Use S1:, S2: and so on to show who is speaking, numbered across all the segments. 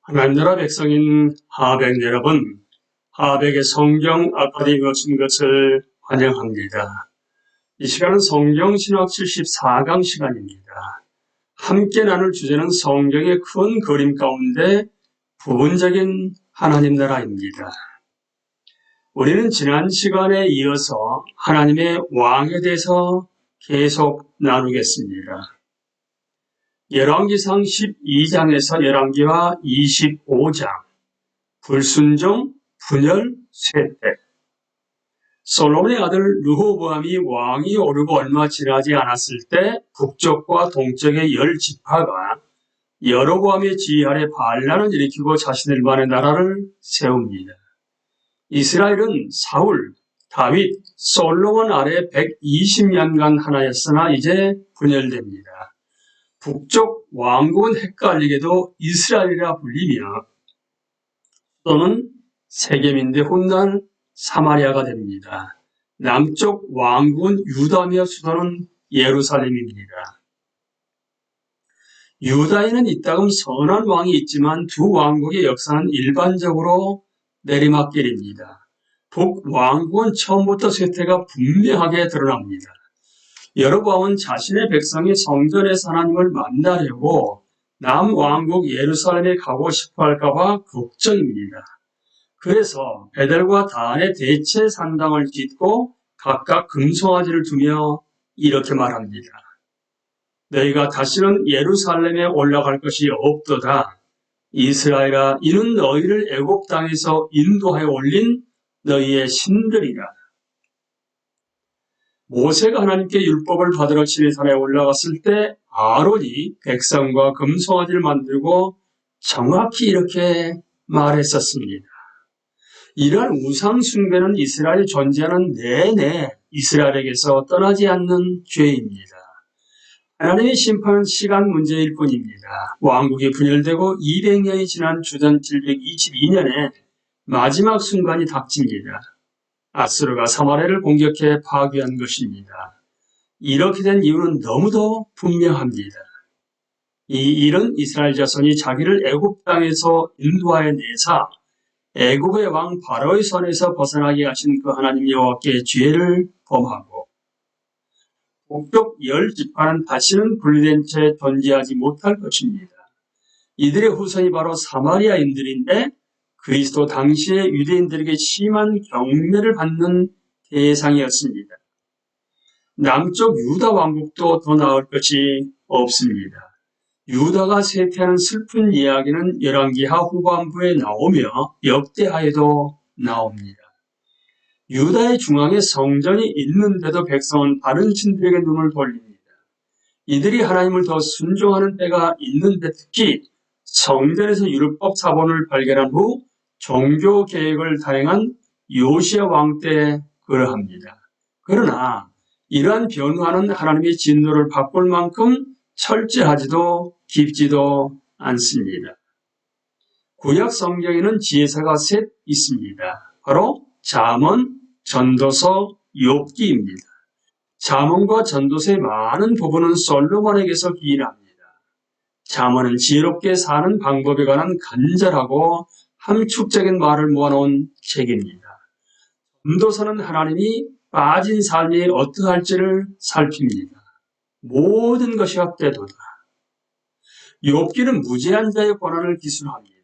S1: 하나님 나라 백성인 하백 여러분, 하백의 성경 아카데미에 오신 것을 환영합니다. 이 시간은 성경신학 74강 시간입니다. 함께 나눌 주제는 성경의 큰 그림 가운데 부분적인 하나님 나라입니다. 우리는 지난 시간에 이어서 하나님의 왕에 대해서 계속 나누겠습니다. 열왕기상 12장에서 열왕기하 25장, 불순종, 분열, 쇠퇴. 솔로몬의 아들 르호보암이 왕이 오르고 얼마 지나지 않았을 때 북쪽과 동쪽의 10지파가 여로보암의 지휘 아래 반란을 일으키고 자신들만의 나라를 세웁니다. 이스라엘은 사울, 다윗, 솔로몬 아래 120년간 하나였으나 이제 분열됩니다. 북쪽 왕국은 헷갈리게도 이스라엘이라 불리며 또는 세겜인데 훗날 사마리아가 됩니다. 남쪽 왕국은 유다며 수도는 예루살렘입니다. 유다에는 이따금 선한 왕이 있지만 두 왕국의 역사는 일반적으로 내리막길입니다. 북왕국은 처음부터 쇠퇴가 분명하게 드러납니다. 여로보암은 자신의 백성이 성전에서 하나님을 만나려고 남왕국 예루살렘에 가고 싶어 할까봐 걱정입니다. 그래서 베델과 단에 대체 산당을 짓고 각각 금송아지를 두며 이렇게 말합니다. 너희가 다시는 예루살렘에 올라갈 것이 없도다. 이스라엘아, 이는 너희를 애굽 땅에서 인도하여 올린 너희의 신들이라. 모세가 하나님께 율법을 받으러 시내산에 올라갔을 때 아론이 백성과 금송아지를 만들고 정확히 이렇게 말했었습니다. 이러한 우상 숭배는 이스라엘이 존재하는 내내 이스라엘에게서 떠나지 않는 죄입니다. 하나님의 심판은 시간 문제일 뿐입니다. 왕국이 분열되고 200년이 지난 주전 722년에 마지막 순간이 닥칩니다. 아수르가 사마리아를 공격해 파괴한 것입니다. 이렇게 된 이유는 너무도 분명합니다. 이 일은 이스라엘 자손이 자기를 애굽 땅에서 인도하여 내사 애굽의 왕 바로의 손에서 벗어나게 하신 그 하나님 여호와께 죄를 범하고 북쪽 10지파는 다시는 분리된 채 존재하지 못할 것입니다. 이들의 후손이 바로 사마리아인들인데 그리스도 당시의 유대인들에게 심한 경멸을 받는 대상이었습니다. 남쪽 유다 왕국도 더 나을 것이 없습니다. 유다가 쇠퇴하는 슬픈 이야기는 열왕기하 후반부에 나오며 역대하에도 나옵니다. 유다의 중앙에 성전이 있는데도 백성은 다른 신들에게 눈을 돌립니다. 이들이 하나님을 더 순종하는 때가 있는데 특히 성전에서 율법 사본을 발견한 후 종교 계획을 단행한 요시야 왕 때 그러합니다. 그러나 이러한 변화는 하나님의 진노를 바꿀 만큼 철저하지도 깊지도 않습니다. 구약 성경에는 지혜사가 셋 있습니다. 바로 잠언, 전도서, 욥기입니다. 잠언과 전도서의 많은 부분은 솔로몬에게서 기인합니다. 잠언은 지혜롭게 사는 방법에 관한 간절하고 함축적인 말을 모아놓은 책입니다. 전도서는 하나님이 빠진 삶이 어떠할지를 살핍니다. 모든 것이 헛되도다. 욥기는 무죄한 자의 권한을 기술합니다.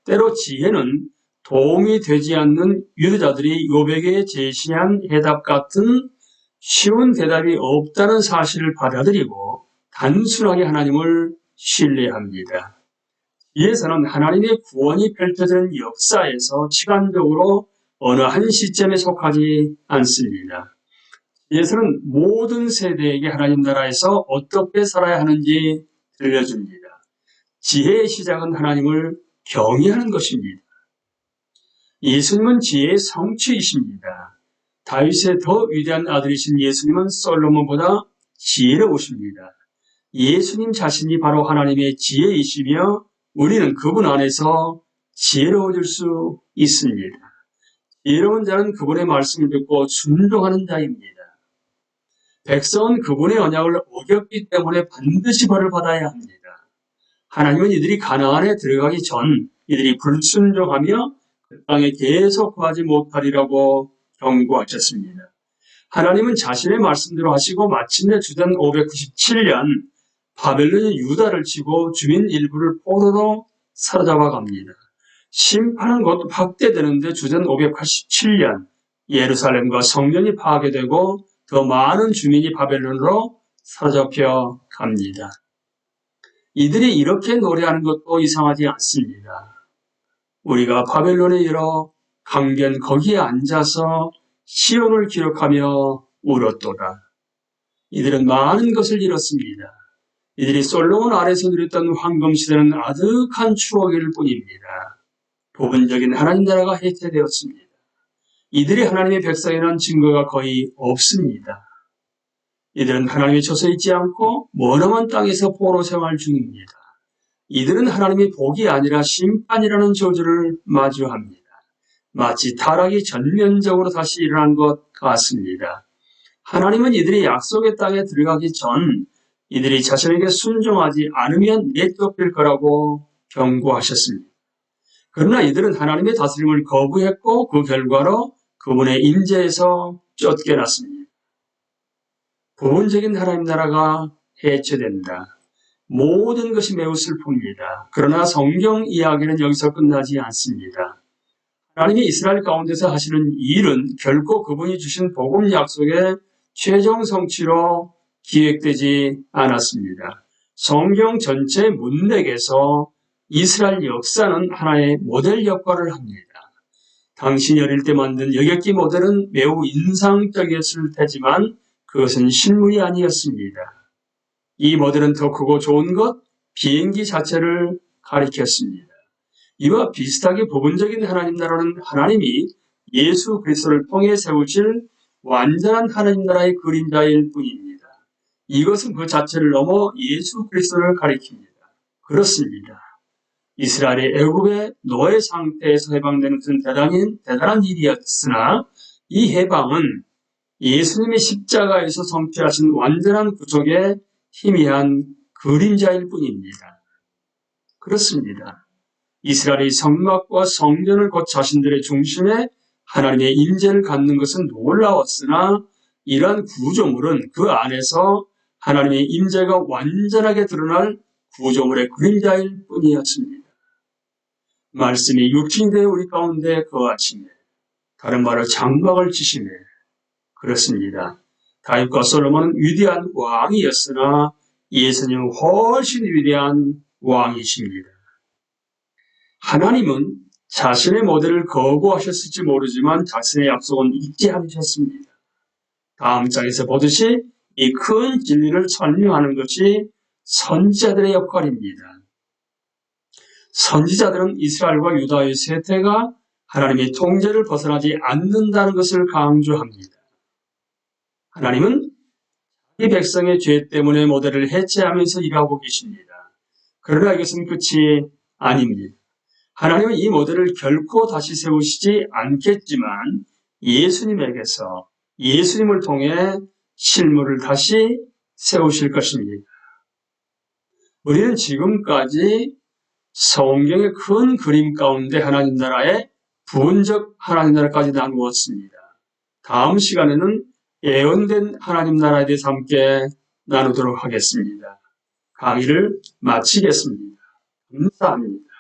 S1: 때로 지혜는 도움이 되지 않는 유대자들이 욥에게 제시한 해답 같은 쉬운 대답이 없다는 사실을 받아들이고 단순하게 하나님을 신뢰합니다. 지혜서는 하나님의 구원이 펼쳐지는 역사에서 시간적으로 어느 한 시점에 속하지 않습니다. 지혜서는 모든 세대에게 하나님 나라에서 어떻게 살아야 하는지 들려줍니다. 지혜의 시작은 하나님을 경외하는 것입니다. 예수님은 지혜의 성취이십니다. 다윗의 더 위대한 아들이신 예수님은 솔로몬보다 지혜로우십니다. 예수님 자신이 바로 하나님의 지혜이시며 우리는 그분 안에서 지혜로워질 수 있습니다. 지혜로운 자는 그분의 말씀을 듣고 순종하는 자입니다. 백성은 그분의 언약을 어겼기 때문에 반드시 벌을 받아야 합니다. 하나님은 이들이 가나안에 들어가기 전 이들이 불순종하며 그 땅에 계속 거하지 못하리라고 경고하셨습니다. 하나님은 자신의 말씀대로 하시고 마침내 주전 597년 바벨론이 유다를 치고 주민 일부를 포로로 사로잡아 갑니다. 심판은 곧 확대되는데 주전 587년 예루살렘과 성전이 파괴되고 더 많은 주민이 바벨론으로 사로잡혀 갑니다. 이들이 이렇게 노래하는 것도 이상하지 않습니다. 우리가 바벨론에 이르러 강변 거기에 앉아서 시온을 기록하며 울었도다. 이들은 많은 것을 잃었습니다. 이들이 솔로몬 아래서 누렸던 황금시대는 아득한 추억일 뿐입니다. 부분적인 하나님 나라가 해체되었습니다. 이들이 하나님의 백성이라는 증거가 거의 없습니다. 이들은 하나님의 처소에 있지 않고 머나먼 땅에서 포로 생활 중입니다. 이들은 하나님의 복이 아니라 심판이라는 저주를 마주합니다. 마치 타락이 전면적으로 다시 일어난 것 같습니다. 하나님은 이들이 약속의 땅에 들어가기 전 이들이 자신에게 순종하지 않으면 내쫓길 거라고 경고하셨습니다. 그러나 이들은 하나님의 다스림을 거부했고 그 결과로 그분의 임재에서 쫓겨났습니다. 부분적인 하나님 나라가 해체된다. 모든 것이 매우 슬픕니다. 그러나 성경 이야기는 여기서 끝나지 않습니다. 하나님이 이스라엘 가운데서 하시는 일은 결코 그분이 주신 복음 약속의 최종 성취로 기획되지 않았습니다. 성경 전체 문맥에서 이스라엘 역사는 하나의 모델 역할을 합니다. 당신이 어릴 때 만든 여객기 모델은 매우 인상적이었을 테지만 그것은 실물이 아니었습니다. 이 모델은 더 크고 좋은 것, 비행기 자체를 가리켰습니다. 이와 비슷하게 부분적인 하나님 나라는 하나님이 예수 그리스도를 통해 세우실 완전한 하나님 나라의 그림자일 뿐입니다. 이것은 그 자체를 넘어 예수 그리스도를 가리킵니다. 그렇습니다. 이스라엘이 애굽의 노예 상태에서 해방되는 것은 대단한 일이었으나 이 해방은 예수님의 십자가에서 성취하신 완전한 구속의 희미한 그림자일 뿐입니다. 그렇습니다. 이스라엘이 성막과 성전을 곧 자신들의 중심에 하나님의 임재를 갖는 것은 놀라웠으나 이러한 구조물은 그 안에서 하나님의 임재가 완전하게 드러날 구조물의 그림자일 뿐이었습니다. 말씀이 육신이 되어 우리 가운데 거하시네. 다른 말로 장막을 치시네. 그렇습니다. 다윗과 솔로몬은 위대한 왕이었으나 예수님은 훨씬 위대한 왕이십니다. 하나님은 자신의 모델을 거부하셨을지 모르지만 자신의 약속은 잊지 않으셨습니다. 다음 장에서 보듯이 이 큰 진리를 설명하는 것이 선지자들의 역할입니다. 선지자들은 이스라엘과 유다의 세태가 하나님의 통제를 벗어나지 않는다는 것을 강조합니다. 하나님은 이 백성의 죄 때문에 모델을 해체하면서 일하고 계십니다. 그러나 이것은 끝이 아닙니다. 하나님은 이 모델을 결코 다시 세우시지 않겠지만 예수님에게서 예수님을 통해 실물을 다시 세우실 것입니다. 우리는 지금까지 성경의 큰 그림 가운데 하나님 나라의 부분적 하나님 나라까지 나누었습니다. 다음 시간에는 예언된 하나님 나라에 대해서 함께 나누도록 하겠습니다. 강의를 마치겠습니다. 감사합니다.